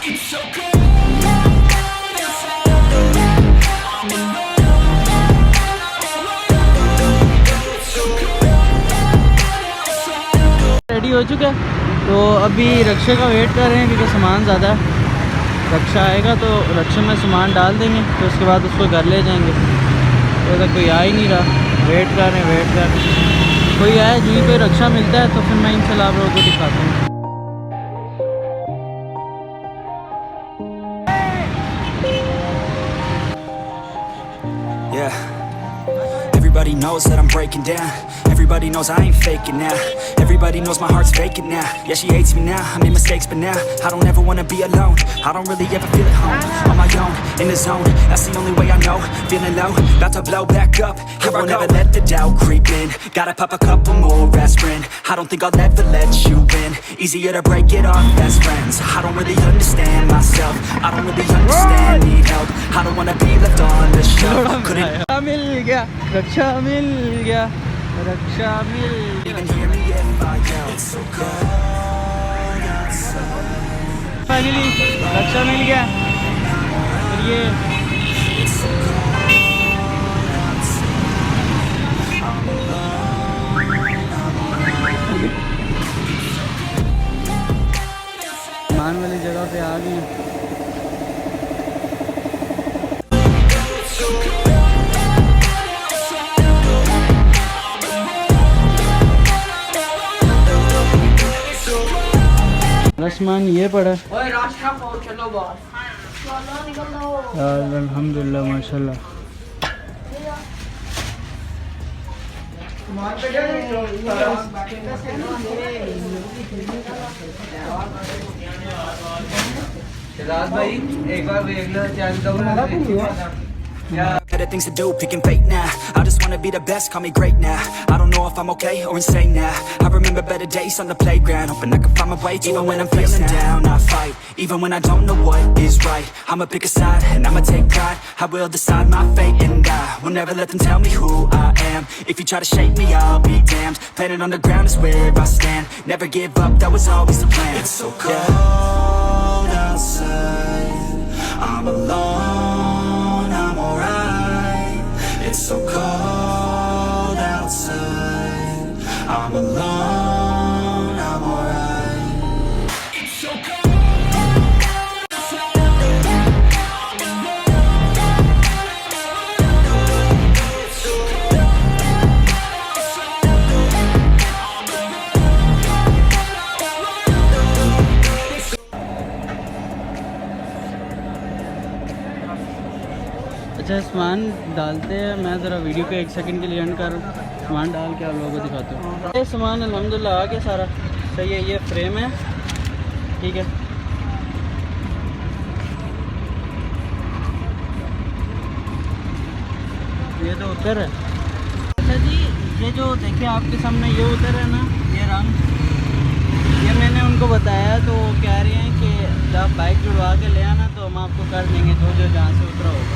Ready हो चुका है, तो अभी रक्षे का वेट कर रहे हैं क्योंकि सामान ज़्यादा है। रक्षा आएगा तो रक्षे में सामान डाल देंगे, तो उसके बाद उसको घर ले जाएंगे। तो अगर कोई आ ही नहीं रहा, वेट कर रहे हैं। कोई आए जी, कोई रक्षा मिलता है तो फिर मैं इंशाल्लाह आप लोगों को दिखाता हूँ। Everybody knows that I'm breaking down. Everybody knows I ain't faking now. Everybody knows my heart's vacant now. Yeah, she hates me now, I made mistakes but now I don't ever wanna be alone. I don't really ever feel at home. On my own, in the zone, that's the only way I know. Feeling low, about to blow back up. I won't ever let the doubt creep in. Gotta pop a couple more aspirin. I don't think I'll ever let you in. Easier to break it off best friends. I don't really understand myself. I don't really understand, need help. I don't wanna be left on the shelf. Couldn't मिल गया, रक्षा मिल गया, रक्षा मिल गया। Finally रक्षा मिल गया। और ये मान वाली जगह पे आ गए हैं। सामान ये पड़ा है। अल्हम्दुलिल्लाह माशाल्लाह। भाई एक बार better things to do, picking fate now. I just wanna be the best, call me great now. I don't know if I'm okay or insane now. I remember better days on the playground, hoping I can find my way. Even when I'm feeling down, I fight. Even when I don't know what is right, I'ma pick a side and I'ma take pride. I will decide my fate and I will never let them tell me who I am. If you try to shake me, I'll be damned. Planet on the ground is where I stand. Never give up, that was always the plan. It's so cold outside, I'm alone, I'm alright. It's so cold outside, I'm alone, I'm alright. It's so cold outside, I'm alone. It's so cold outside, अच्छा सामान डालते हैं। मैं ज़रा video को 1 second के लिए and कर सामान डाल के आप लोगों को दिखाता हूँ। ये सामान अल्हम्दुलिल्लाह आ गया सारा सही है। ये फ्रेम है, ठीक है। ये तो उतर है। अच्छा जी, ये जो देखिए आपके सामने ये उतर है ना, ये रंग, ये मैंने उनको बताया तो वो कह रहे हैं कि जब बाइक जुड़वा के ले आना तो हम आपको कर देंगे जो जहाँ से उतरा होगा।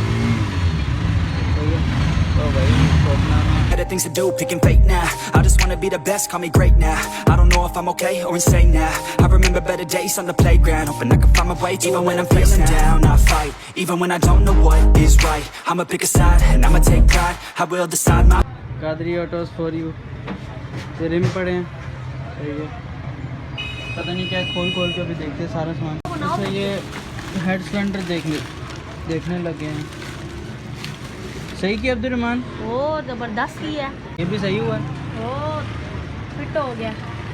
Better things to do, picking fate now. I just wanna be the best, call me great now. I don't know if I'm okay or insane now. I remember better days on the playground, hoping I can find my way. Even when I'm feeling down, I fight. Even when I don't know what is right, I'ma pick a side and I'ma take pride. I will decide my Qadri autos for you. ये rim पड़े हैं, सही है। पता नहीं क्या खोल के भी देखते हैं सारा सामान। अच्छा ये हेड सिलेंडर देखने लगे हैं। सही किया अब्दुलरहमान, ओ जबरदस्त किया। ये भी सही हुआ, ओ फिट हो गया।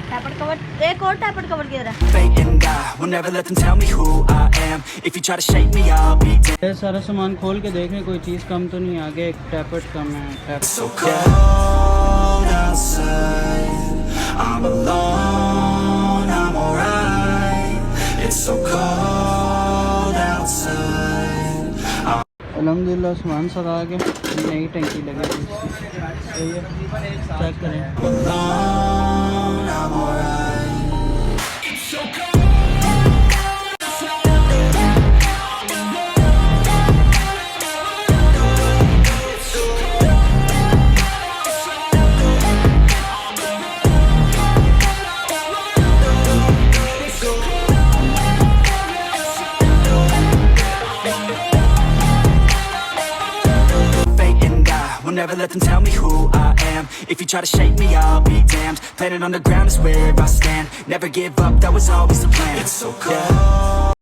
टैपर कवर, एक और टैपर कवर किया रहा। ये सारा सामान खोल के देखें कोई चीज़ कम तो नहीं। आगे एक टैपर कम है। अल्हम्दुलिल्लाह सामान सब आ गया। नई टंकी लगी सही है, चेक करें। never let them tell me who I am. If you try to shake me, I'll be damned. Planet on the ground is where I stand. Never give up, that was always the plan. It's so cold.